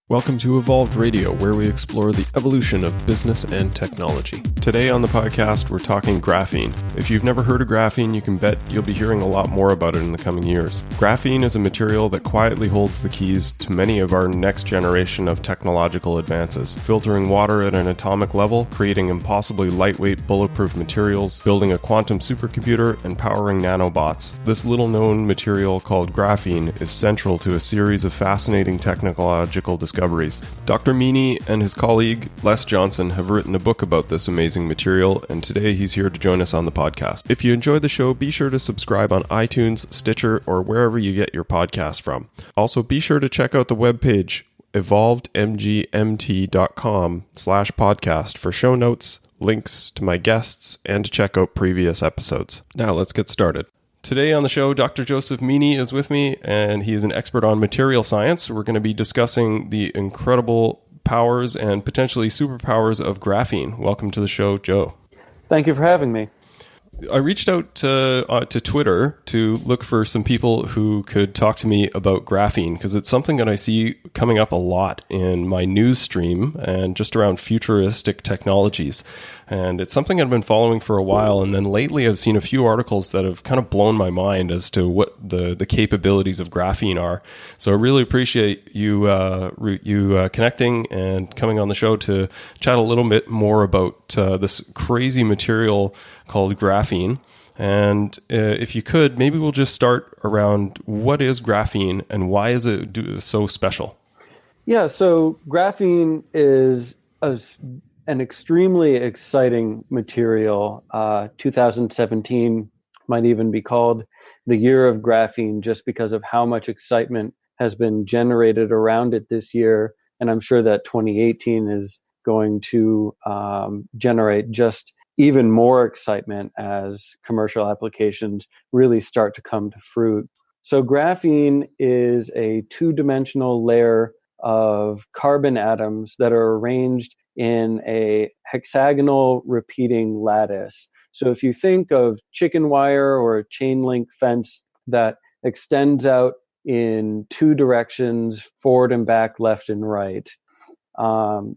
Welcome to Evolved Radio, where we explore the evolution of business and technology. Today on the podcast, we're talking graphene. If you've never heard of graphene, you can bet you'll be hearing a lot more about it in the coming years. Graphene is a material that quietly holds the keys to many of our next generation of technological advances, filtering water at an atomic level, creating impossibly lightweight bulletproof materials, building a quantum supercomputer, and powering nanobots. This little-known material called graphene is central to a series of fascinating technological discoveries. Dr. Meany and his colleague Les Johnson have written a book about this amazing material, and today he's here to join us on the podcast. If you enjoy the show, be sure to subscribe on iTunes, Stitcher, or wherever you get your podcast from. Also, be sure to check out the webpage evolvedmgmt.com/podcast for show notes, links to my guests, and to check out previous episodes. Now let's get started. Today on the show, Dr. Joseph Meany is with me, and he is an expert on material science. We're going to be discussing the incredible powers and potentially superpowers of graphene. Welcome to the show, Joe. Thank you for having me. I reached out to Twitter to look for some people who could talk to me about graphene, because it's something that I see coming up a lot in my news stream and just around futuristic technologies. And it's something I've been following for a while, and then lately I've seen a few articles that have kind of blown my mind as to what the capabilities of graphene are. So I really appreciate you connecting and coming on the show to chat a little bit more about this crazy material called graphene. And if you could, maybe we'll just start around what is graphene and why is it so special? Yeah, so graphene is an extremely exciting material. 2017 might even be called the year of graphene just because of how much excitement has been generated around it this year. And I'm sure that 2018 is going to generate just even more excitement as commercial applications really start to come to fruit. So graphene is a two-dimensional layer of carbon atoms that are arranged in a hexagonal repeating lattice. So if you think of chicken wire or a chain link fence that extends out in two directions, forward and back, left and right,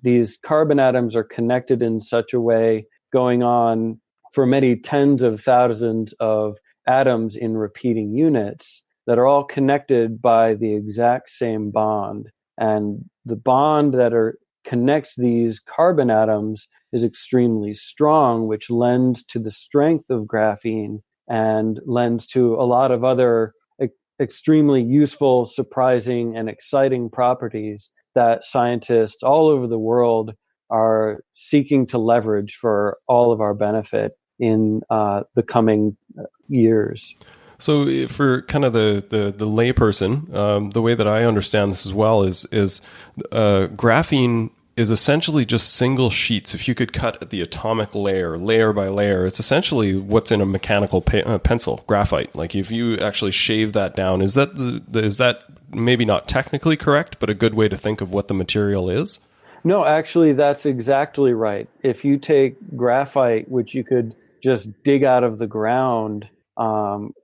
these carbon atoms are connected in such a way, going on for many tens of thousands of atoms in repeating units that are all connected by the exact same bond. And the bond that connects these carbon atoms is extremely strong, which lends to the strength of graphene and lends to a lot of other extremely useful, surprising, and exciting properties that scientists all over the world are seeking to leverage for all of our benefit in the coming years. So for kind of the layperson, the way that I understand this as well is graphene is essentially just single sheets. If you could cut at the atomic layer by layer, it's essentially what's in a mechanical pencil, graphite. Like if you actually shave that down, is that maybe not technically correct, but a good way to think of what the material is? No, actually, that's exactly right. If you take graphite, which you could just dig out of the ground,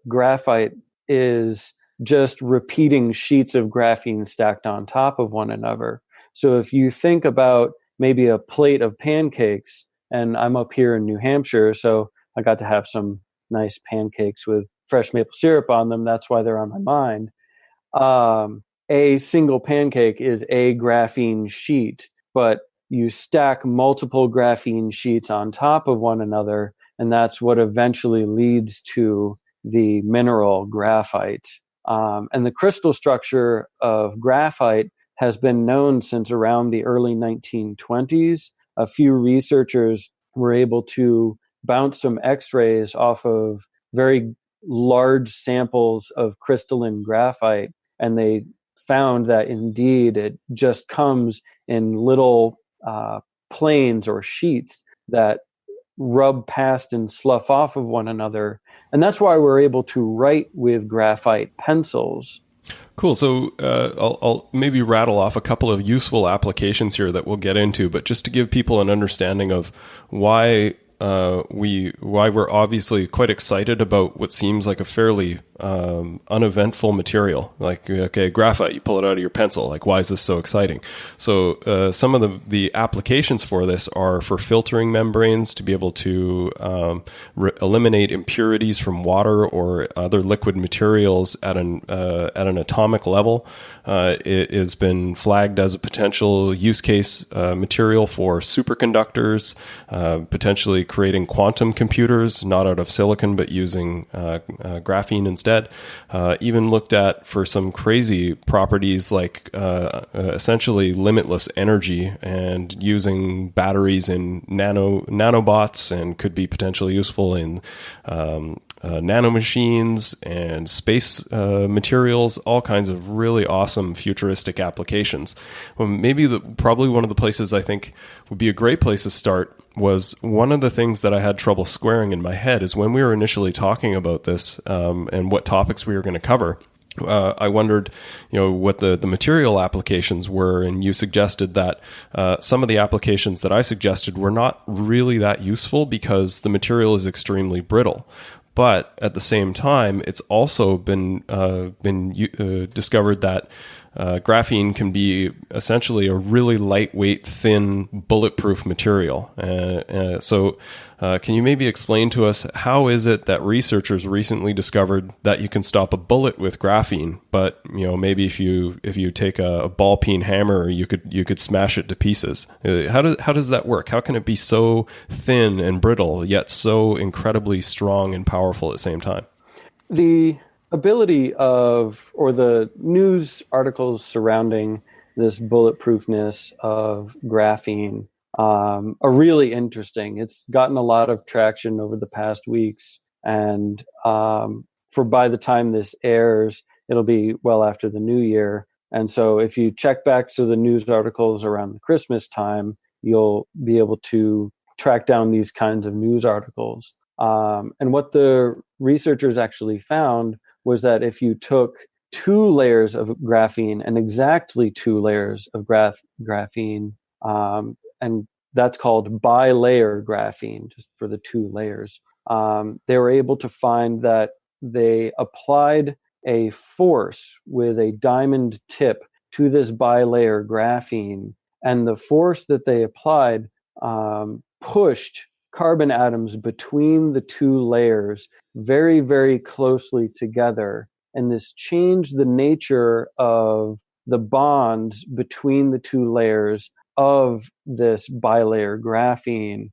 graphite is just repeating sheets of graphene stacked on top of one another. So if you think about maybe a plate of pancakes, and I'm up here in New Hampshire, so I got to have some nice pancakes with fresh maple syrup on them. That's why they're on my mind. A single pancake is a graphene sheet, but you stack multiple graphene sheets on top of one another, and that's what eventually leads to the mineral graphite. And the crystal structure of graphite has been known since around the early 1920s. A few researchers were able to bounce some X-rays off of very large samples of crystalline graphite, and they found that indeed it just comes in little planes or sheets that rub past and slough off of one another. And that's why we're able to write with graphite pencils. Cool. So I'll maybe rattle off a couple of useful applications here that we'll get into, but just to give people an understanding of why we're obviously quite excited about what seems like a fairly uneventful material. Like, okay, graphite, you pull it out of your pencil. Like, why is this so exciting? So some of the applications for this are for filtering membranes to be able to eliminate impurities from water or other liquid materials at an atomic level. It has been flagged as a potential use case material for superconductors, potentially creating quantum computers, not out of silicon, but using graphene instead. Even looked at for some crazy properties like essentially limitless energy and using batteries in nanobots, and could be potentially useful in nanomachines and space materials, all kinds of really awesome futuristic applications. Well, maybe probably one of the places I think would be a great place to start was one of the things that I had trouble squaring in my head is when we were initially talking about this and what topics we were going to cover. I wondered, what the material applications were, and you suggested that some of the applications that I suggested were not really that useful because the material is extremely brittle. But at the same time, it's also been discovered that graphene can be essentially a really lightweight, thin, bulletproof material. So can you maybe explain to us how is it that researchers recently discovered that you can stop a bullet with graphene, but maybe if you take a ball peen hammer, you could smash it to pieces? How does that work? How can it be so thin and brittle yet so incredibly strong and powerful at the same time? The ability of, or the news articles surrounding this bulletproofness of graphene are really interesting. It's gotten a lot of traction over the past weeks, and for by the time this airs, it'll be well after the new year. And so if you check back to the news articles around the Christmas time, you'll be able to track down these kinds of news articles. And what the researchers actually found was that if you took 2 layers of graphene, and exactly 2 layers of graphene, and that's called bilayer graphene, just for the 2 layers, they were able to find that they applied a force with a diamond tip to this bilayer graphene, and the force that they applied pushed carbon atoms between the 2 layers very, very closely together. And this changed the nature of the bonds between the 2 layers of this bilayer graphene,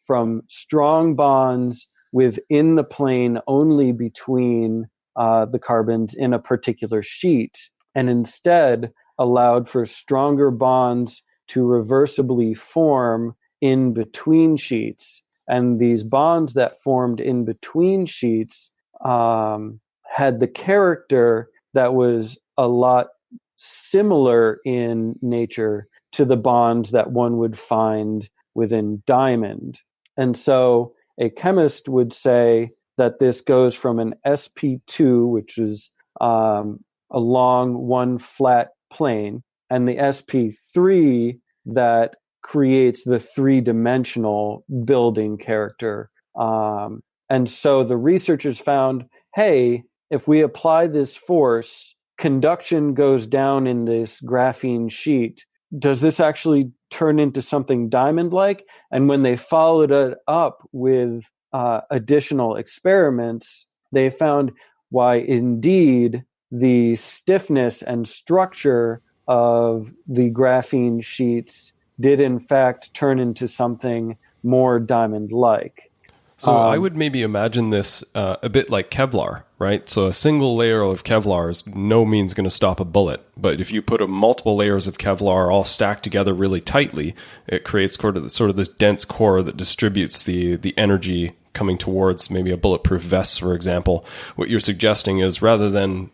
from strong bonds within the plane only between the carbons in a particular sheet, and instead allowed for stronger bonds to reversibly form in between sheets. And these bonds that formed in between sheets had the character that was a lot similar in nature to the bonds that one would find within diamond. And so a chemist would say that this goes from an sp2, which is along one flat plane, and the sp3 that creates the 3-dimensional building character. And so the researchers found, hey, if we apply this force, conduction goes down in this graphene sheet. Does this actually turn into something diamond-like? And when they followed it up with additional experiments, they found why indeed the stiffness and structure of the graphene sheets did in fact turn into something more diamond-like. So I would maybe imagine this a bit like Kevlar, right? So a single layer of Kevlar is no means going to stop a bullet. But if you put multiple layers of Kevlar all stacked together really tightly, it creates sort of this dense core that distributes the energy coming towards maybe a bulletproof vest, for example. What you're suggesting is rather than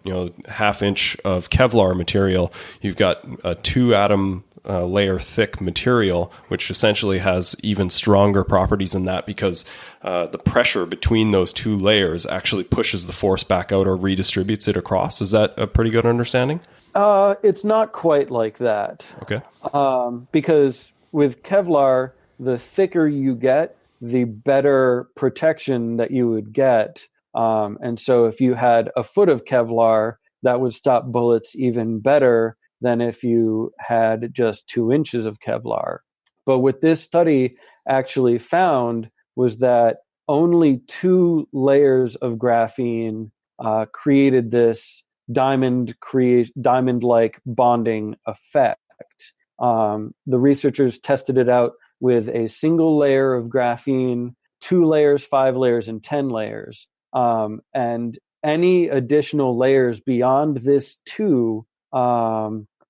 half inch of Kevlar material, you've got a 2-atom layer thick material, which essentially has even stronger properties than that because the pressure between those 2 layers actually pushes the force back out or redistributes it across. Is that a pretty good understanding? It's not quite like that. Okay. Because with Kevlar, the thicker you get, the better protection that you would get. And so if you had a foot of Kevlar, that would stop bullets even better than if you had just 2 inches of Kevlar. But what this study actually found was that only 2 layers of graphene created this diamond-like bonding effect. The researchers tested it out with a single layer of graphene, 2 layers, 5 layers, and 10 layers. And any additional layers beyond this 2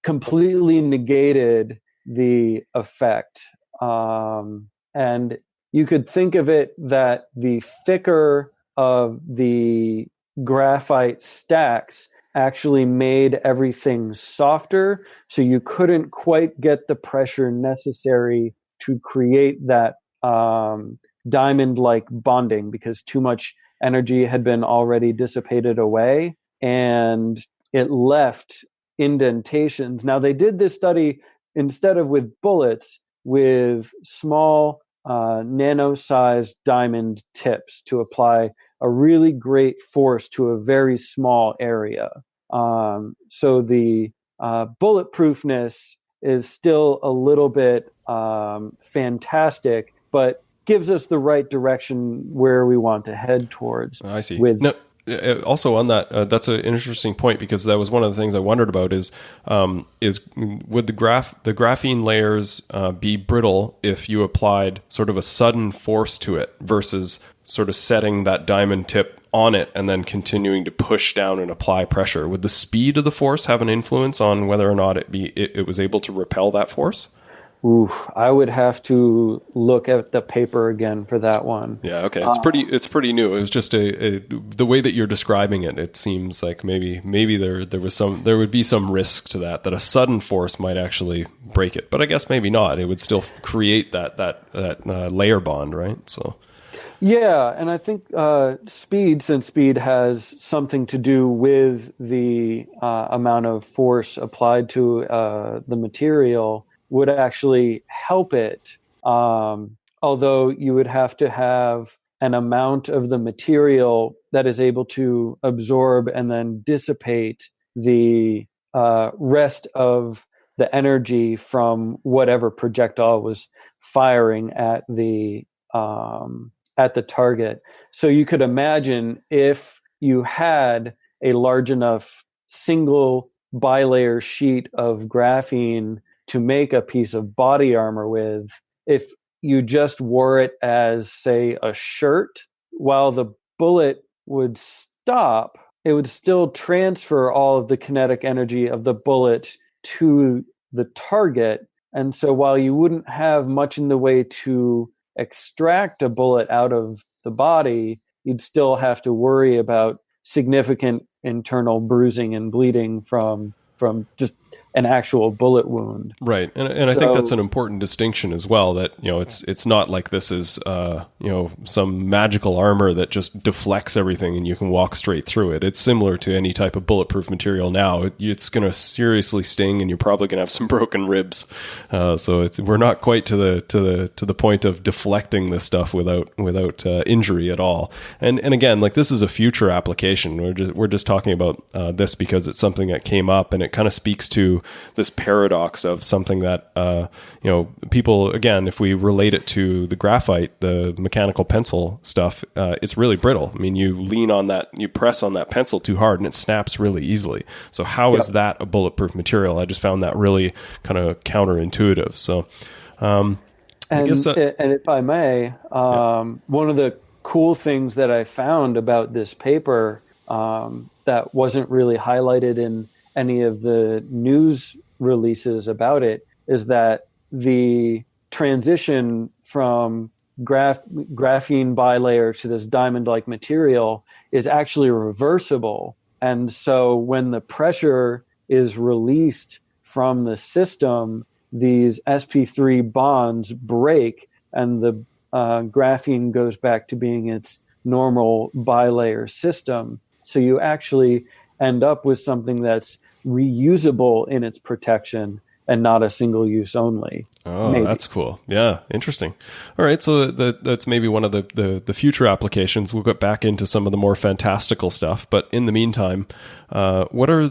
completely negated the effect. And you could think of it that the thicker of the graphite stacks actually made everything softer, so you couldn't quite get the pressure necessary to create that diamond-like bonding because too much energy had been already dissipated away, and it left indentations. Now, they did this study instead of with bullets, with small nano-sized diamond tips to apply a really great force to a very small area. So the bulletproofness is still a little bit fantastic, but gives us the right direction where we want to head towards. I see. Also on that, that's an interesting point, because that was one of the things I wondered about is would the graphene layers be brittle if you applied sort of a sudden force to it versus sort of setting that diamond tip on it and then continuing to push down and apply pressure? Would the speed of the force have an influence on whether or not it was able to repel that force? Ooh, I would have to look at the paper again for that one. Yeah, okay. It's pretty new. It was just the way that you're describing it. It seems like maybe there would be some risk to that a sudden force might actually break it. But I guess maybe not. It would still create that layer bond, right? So. Yeah, and I think since speed has something to do with the amount of force applied to the material, would actually help it, although you would have to have an amount of the material that is able to absorb and then dissipate the rest of the energy from whatever projectile was firing at the target. So you could imagine if you had a large enough single bilayer sheet of graphene to make a piece of body armor with, if you just wore it as, say, a shirt, while the bullet would stop, it would still transfer all of the kinetic energy of the bullet to the target. And so while you wouldn't have much in the way to extract a bullet out of the body, you'd still have to worry about significant internal bruising and bleeding from just an actual bullet wound. Right. And I think that's an important distinction as well, that, it's not like this is, some magical armor that just deflects everything and you can walk straight through it. It's similar to any type of bulletproof material now. It's going to seriously sting and you're probably going to have some broken ribs. So we're not quite to the point of deflecting this stuff without injury at all. And again, like, this is a future application. We're just talking about this because it's something that came up, and it kind of speaks to this paradox of something that people, again, if we relate it to the graphite, the mechanical pencil stuff, it's really brittle. I mean, you lean on that, you press on that pencil too hard and it snaps really easily. So how is that a bulletproof material? I just found that really kind of counterintuitive. So and if I may, one of the cool things that I found about this paper that wasn't really highlighted in any of the news releases about it is that the transition from graphene bilayer to this diamond-like material is actually reversible. And so when the pressure is released from the system, these sp3 bonds break and the graphene goes back to being its normal bilayer system. So you actually end up with something that's reusable in its protection and not a single use only. Oh, Maybe. that's cool. Yeah, interesting. All right, so that's maybe one of the future applications. We'll get back into some of the more fantastical stuff, but in the meantime, what are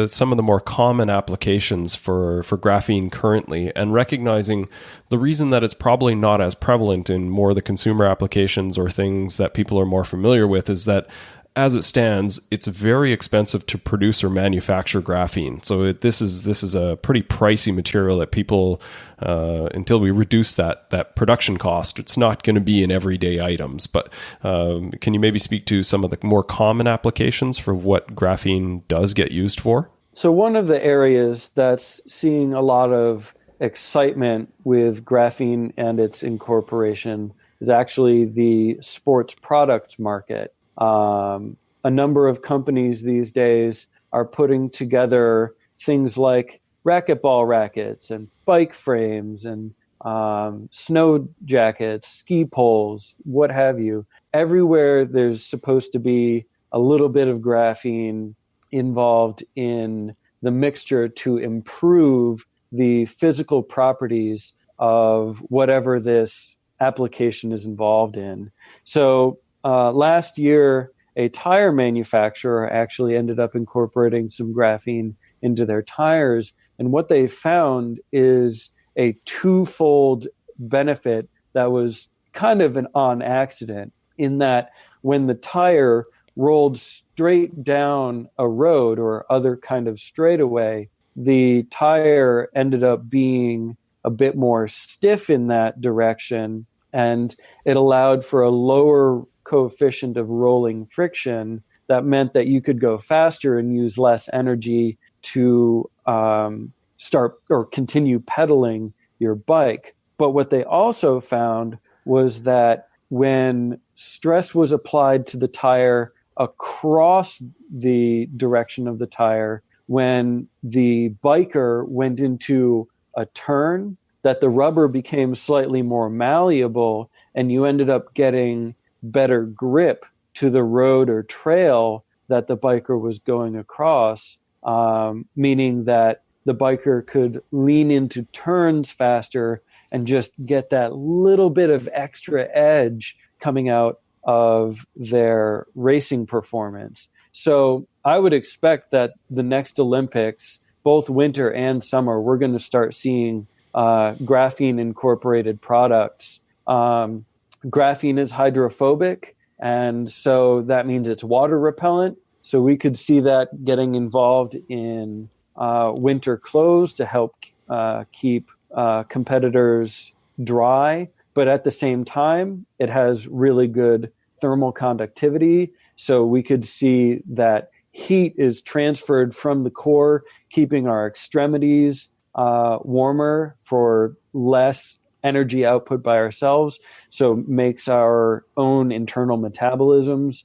some of the more common applications for graphene currently? And recognizing the reason that it's probably not as prevalent in more of the consumer applications or things that people are more familiar with is that as it stands, it's very expensive to produce or manufacture graphene. So this is a pretty pricey material that people, until we reduce that production cost, it's not going to be in everyday items. But can you maybe speak to some of the more common applications for what graphene does get used for? So one of the areas that's seeing a lot of excitement with graphene and its incorporation is actually the sports products market. A number of companies these days are putting together things like racquetball rackets and bike frames and snow jackets, ski poles, what have you. Everywhere there's supposed to be a little bit of graphene involved in the mixture to improve the physical properties of whatever this application is involved in. So last year, a tire manufacturer actually ended up incorporating some graphene into their tires. And what they found is a twofold benefit that was kind of an on accident, in that when the tire rolled straight down a road or other kind of straightaway, the tire ended up being a bit more stiff in that direction, and it allowed for a lower coefficient of rolling friction that meant that you could go faster and use less energy to start or continue pedaling your bike. But what they also found was that when stress was applied to the tire across the direction of the tire, when the biker went into a turn, that the rubber became slightly more malleable and you ended up getting better grip to the road or trail that the biker was going across, meaning that the biker could lean into turns faster and just get that little bit of extra edge coming out of their racing performance. So I would expect that the next Olympics, both winter and summer, we're going to start seeing graphene incorporated products. Graphene is hydrophobic, and so that means it's water repellent. So we could see that getting involved in winter clothes to help keep competitors dry. But at the same time, it has really good thermal conductivity. So we could see that heat is transferred from the core, keeping our extremities warmer for less energy output by ourselves. So makes our own internal metabolisms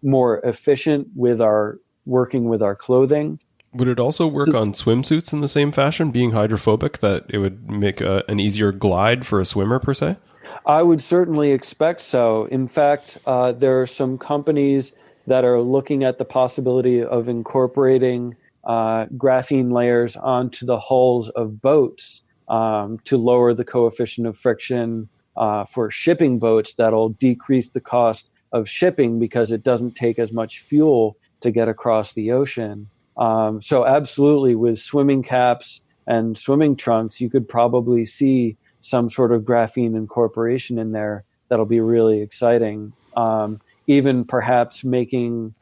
more efficient with our working with our clothing. Would it also work on swimsuits in the same fashion, being hydrophobic, that it would make an easier glide for a swimmer per se? I would certainly expect so. In fact, there are some companies that are looking at the possibility of incorporating graphene layers onto the hulls of boats to lower the coefficient of friction for shipping boats. That'll decrease the cost of shipping because it doesn't take as much fuel to get across the ocean. So absolutely, with swimming caps and swimming trunks, you could probably see some sort of graphene incorporation in there that'll be really exciting. Even perhaps making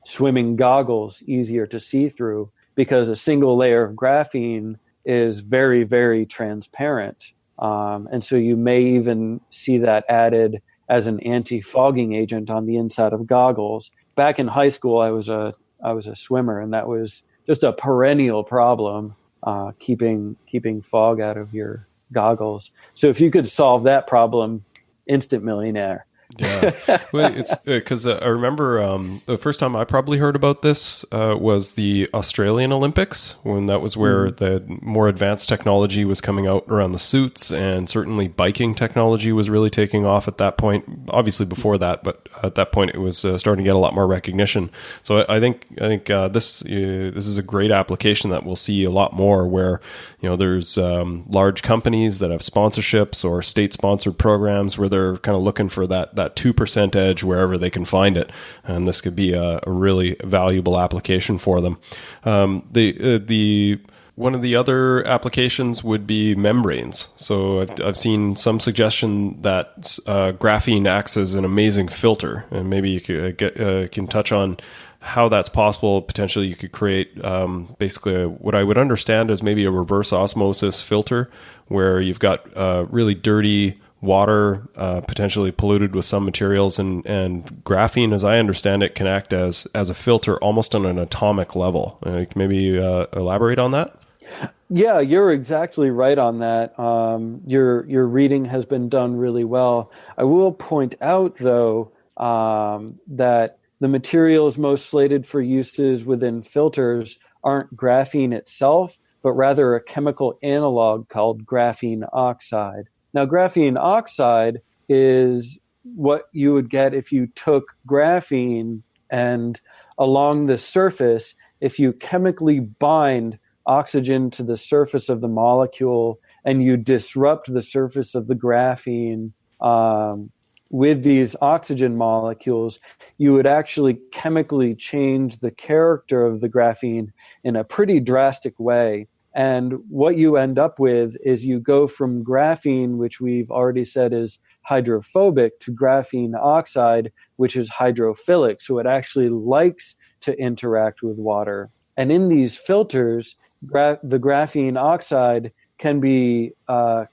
swimming goggles easier to see through, because a single layer of graphene is very, very transparent. And so you may even see that added as an anti-fogging agent on the inside of goggles. Back in high school, I was a swimmer, and that was just a perennial problem, keeping fog out of your goggles. So if you could solve that problem, instant millionaire. Yeah, well, it's because I remember the first time I probably heard about this was the Australian Olympics, when that was where the more advanced technology was coming out around the suits, and certainly biking technology was really taking off at that point. Obviously before that, but at that point it was starting to get a lot more recognition. So I think this is a great application that we'll see a lot more, where there's large companies that have sponsorships or state-sponsored programs where they're kind of looking for that 2% edge wherever they can find it, and this could be a really valuable application for them. The one of the other applications would be membranes. So I've seen some suggestion that graphene acts as an amazing filter, and maybe you can touch on how that's possible. Potentially you could create basically what I would understand as maybe a reverse osmosis filter, where you've got really dirty water, potentially polluted with some materials, and graphene, as I understand it, can act as a filter almost on an atomic level. Maybe elaborate on that? Yeah, you're exactly right on that. Your reading has been done really well. I will point out, though, that the materials most slated for uses within filters aren't graphene itself, but rather a chemical analog called graphene oxide. Now, graphene oxide is what you would get if you took graphene and along the surface, if you chemically bind oxygen to the surface of the molecule and you disrupt the surface of the graphene with these oxygen molecules, you would actually chemically change the character of the graphene in a pretty drastic way. And what you end up with is you go from graphene, which we've already said is hydrophobic, to graphene oxide, which is hydrophilic. So it actually likes to interact with water. And in these filters, the graphene oxide can be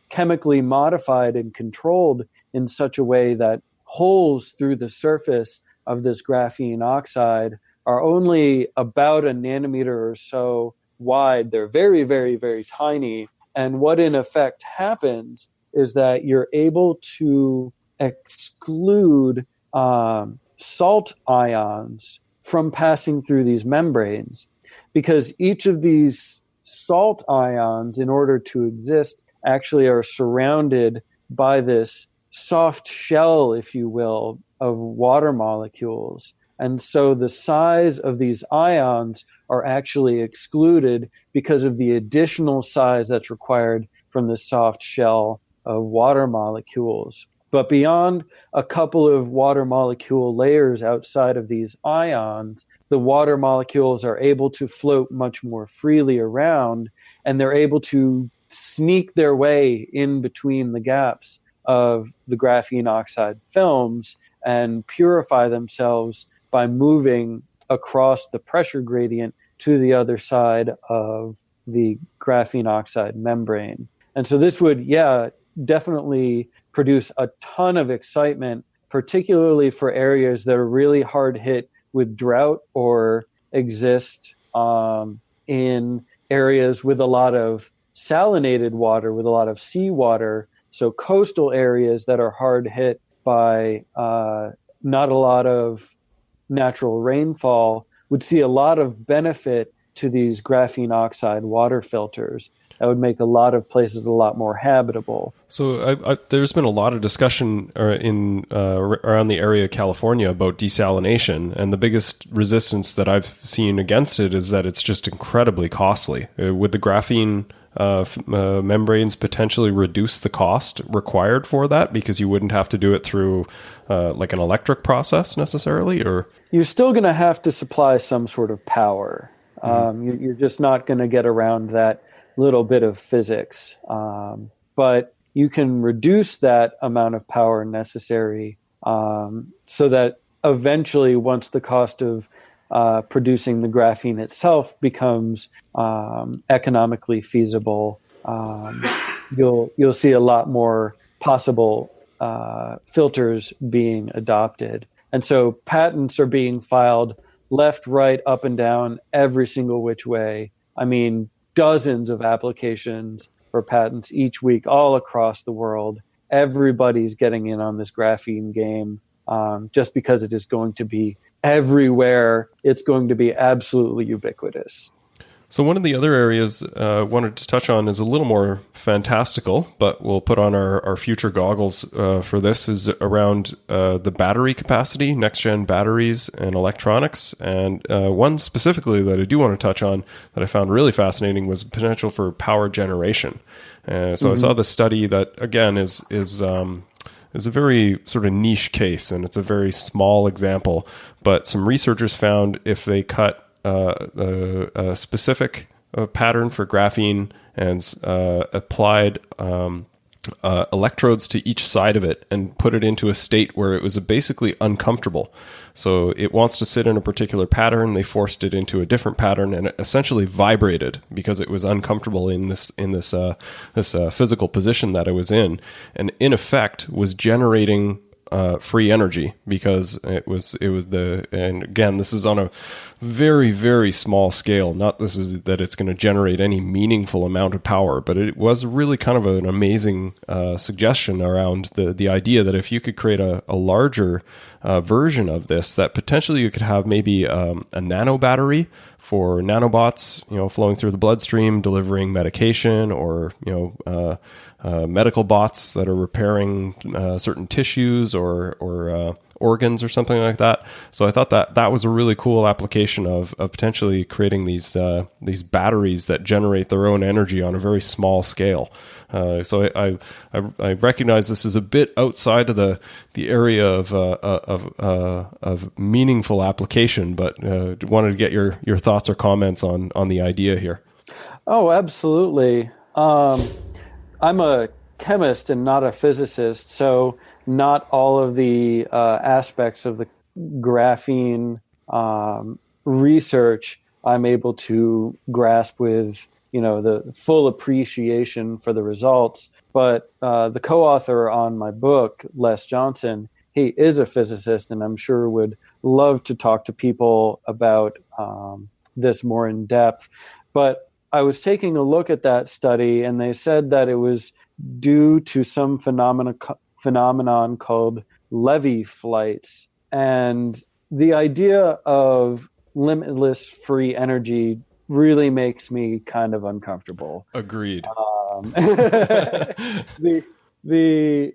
chemically modified and controlled in such a way that holes through the surface of this graphene oxide are only about a nanometer or so wide. They're very, very, very tiny. And what in effect happens is that you're able to exclude salt ions from passing through these membranes, because each of these salt ions, in order to exist, actually are surrounded by this soft shell, if you will, of water molecules. And so the size of these ions are actually excluded because of the additional size that's required from the soft shell of water molecules. But beyond a couple of water molecule layers outside of these ions, the water molecules are able to float much more freely around, and they're able to sneak their way in between the gaps of the graphene oxide films and purify themselves by moving across the pressure gradient to the other side of the graphene oxide membrane. And so this would, definitely produce a ton of excitement, particularly for areas that are really hard hit with drought or exist in areas with a lot of salinated water, with a lot of seawater. So coastal areas that are hard hit by not a lot of natural rainfall would see a lot of benefit to these graphene oxide water filters. That would make a lot of places a lot more habitable. So there's been a lot of discussion around the area of California about desalination, and the biggest resistance that I've seen against it is that it's just incredibly costly. Would the graphene membranes potentially reduce the cost required for that, because you wouldn't have to do it through like an electric process necessarily? Or you're still going to have to supply some sort of power. You're just not going to get around that little bit of physics. But you can reduce that amount of power necessary so that eventually, once the cost of producing the graphene itself becomes economically feasible, you'll see a lot more possible filters being adopted. And so patents are being filed left, right, up and down, every single which way. I mean, dozens of applications for patents each week all across the world. Everybody's getting in on this graphene game. just because it is going to be everywhere. It's going to be absolutely ubiquitous. So one of the other areas I wanted to touch on is a little more fantastical, but we'll put on our future goggles for this, is around the battery capacity, next-gen batteries and electronics. And one specifically that I do want to touch on that I found really fascinating was the potential for power generation. I saw this study that, again, is a very sort of niche case, and it's a very small example. But some researchers found if they cut a specific pattern for graphene and applied electrodes to each side of it and put it into a state where it was basically uncomfortable. So it wants to sit in a particular pattern. They forced it into a different pattern, and it essentially vibrated because it was uncomfortable in this physical position that it was in, and in effect was generating free energy, because it was and again, this is on a very, very small scale. Not this is that it's going to generate any meaningful amount of power, but it was really kind of an amazing suggestion around the idea that if you could create a larger version of this, that potentially you could have maybe a nano battery for nanobots, flowing through the bloodstream, delivering medication, or medical bots that are repairing certain tissues or organs or something like that. So I thought that was a really cool application of potentially creating these batteries that generate their own energy on a very small scale. So I recognize this is a bit outside of the area of meaningful application, but wanted to get your thoughts or comments on the idea here. Oh, absolutely. I'm a chemist and not a physicist, so not all of the aspects of the graphene research I'm able to grasp with the full appreciation for the results. But the co-author on my book, Les Johnson, he is a physicist, and I'm sure would love to talk to people about this more in depth. But I was taking a look at that study, and they said that it was due to some phenomenon called Levy flights. And the idea of limitless free energy really makes me kind of uncomfortable. Agreed. The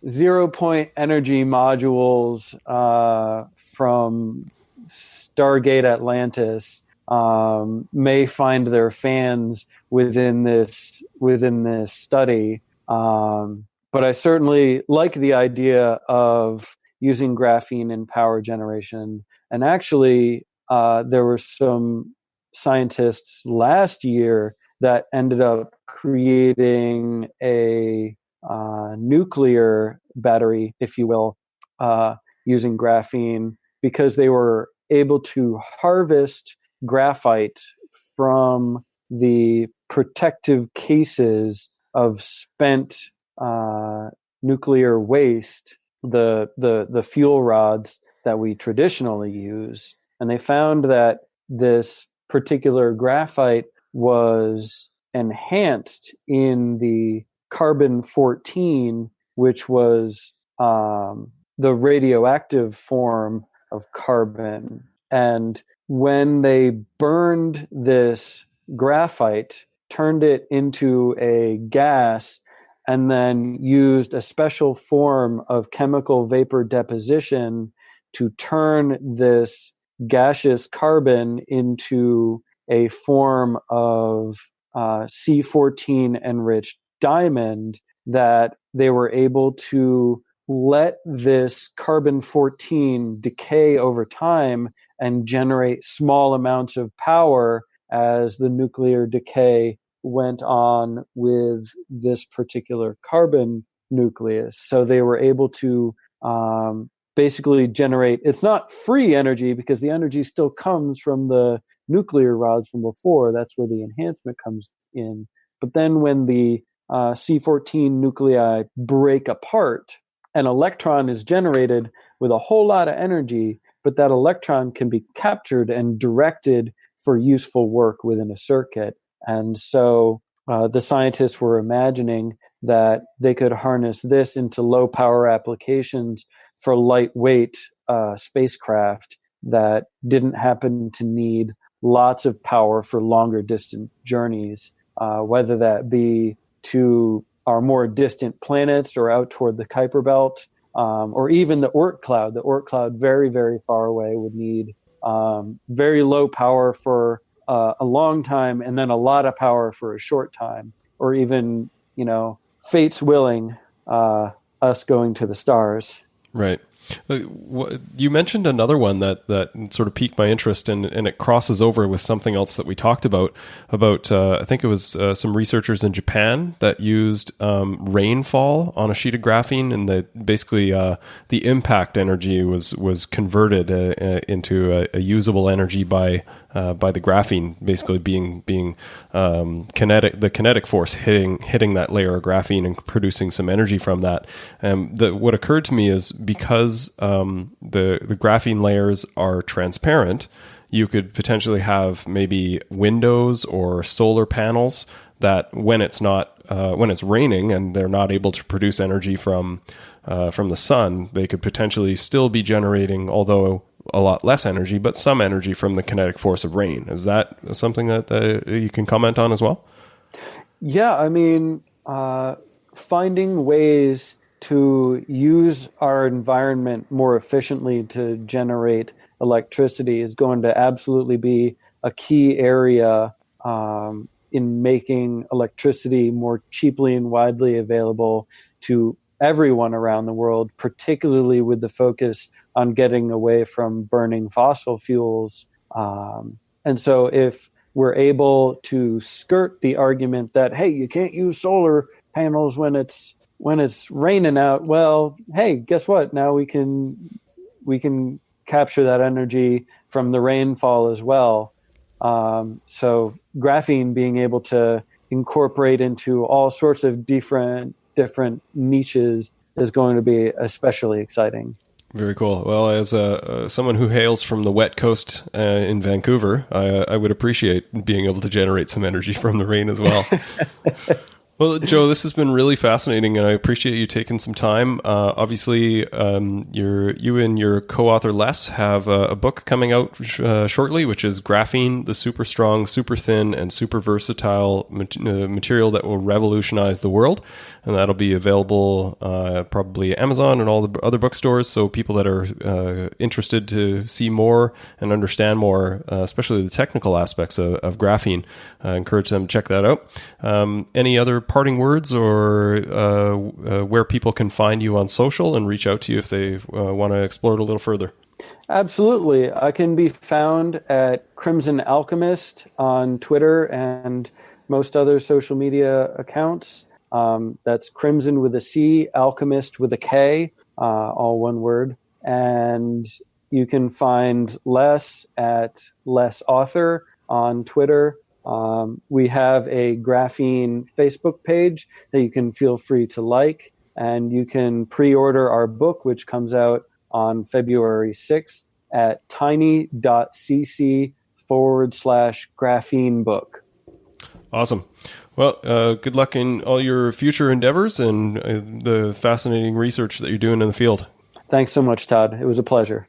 0-point energy modules from Stargate Atlantis may find their fans within this study, but I certainly like the idea of using graphene in power generation. And actually, there were some scientists last year that ended up creating a nuclear battery, if you will, using graphene, because they were able to harvest graphite from the protective cases of spent nuclear waste, the fuel rods that we traditionally use. And they found that this particular graphite was enhanced in the carbon-14, which was the radioactive form of carbon. And when they burned this graphite, turned it into a gas, and then used a special form of chemical vapor deposition to turn this gaseous carbon into a form of C14 enriched diamond, that they were able to let this carbon-14 decay over time and generate small amounts of power as the nuclear decay went on with this particular carbon nucleus. So they were able to basically generate, it's not free energy because the energy still comes from the nuclear rods from before. That's where the enhancement comes in. But then when the C14 nuclei break apart, an electron is generated with a whole lot of energy, but that electron can be captured and directed for useful work within a circuit. And so the scientists were imagining that they could harness this into low power applications for lightweight spacecraft that didn't happen to need lots of power for longer distant journeys, whether that be to our more distant planets or out toward the Kuiper Belt, or even the Oort cloud. The Oort cloud, very, very far away, would need very low power for a long time and then a lot of power for a short time, or even, fate's willing, us going to the stars. Right. You mentioned another one that sort of piqued my interest, and it crosses over with something else that we talked about I think it was some researchers in Japan that used rainfall on a sheet of graphene, and that basically the impact energy was converted into a usable energy by the graphene, basically being the kinetic force hitting that layer of graphene and producing some energy from that. What occurred to me is, because the graphene layers are transparent, you could potentially have maybe windows or solar panels that when it's raining and they're not able to produce energy from the sun, they could potentially still be generating, although a lot less energy, but some energy from the kinetic force of rain. Is that something that you can comment on as well? Yeah, I mean, finding ways to use our environment more efficiently to generate electricity is going to absolutely be a key area in making electricity more cheaply and widely available to everyone around the world, particularly with the focus on getting away from burning fossil fuels. And so if we're able to skirt the argument that, hey, you can't use solar panels when it's raining out, well, hey, guess what? Now we can capture that energy from the rainfall as well. So graphene being able to incorporate into all sorts of different niches is going to be especially exciting. Very cool. Well, as someone who hails from the wet coast in Vancouver, I would appreciate being able to generate some energy from the rain as well. Well, Joe, this has been really fascinating, and I appreciate you taking some time. Obviously, you and your co-author Les have a book coming out shortly, which is Graphene, the super strong, super thin, and super versatile material that will revolutionize the world. And that'll be available probably Amazon and all the other bookstores. So people that are interested to see more and understand more, especially the technical aspects of graphene, encourage them to check that out. Any other parting words, or where people can find you on social and reach out to you if they want to explore it a little further? Absolutely. I can be found at Crimson Alchemist on Twitter and most other social media accounts. That's Crimson with a C, Alchemist with a K, all one word. And you can find Les at Les Author on Twitter. We have a Graphene Facebook page that you can feel free to like, and you can pre-order our book, which comes out on February 6th at tiny.cc/graphene book. Awesome. Well, good luck in all your future endeavors and the fascinating research that you're doing in the field. Thanks so much, Todd. It was a pleasure.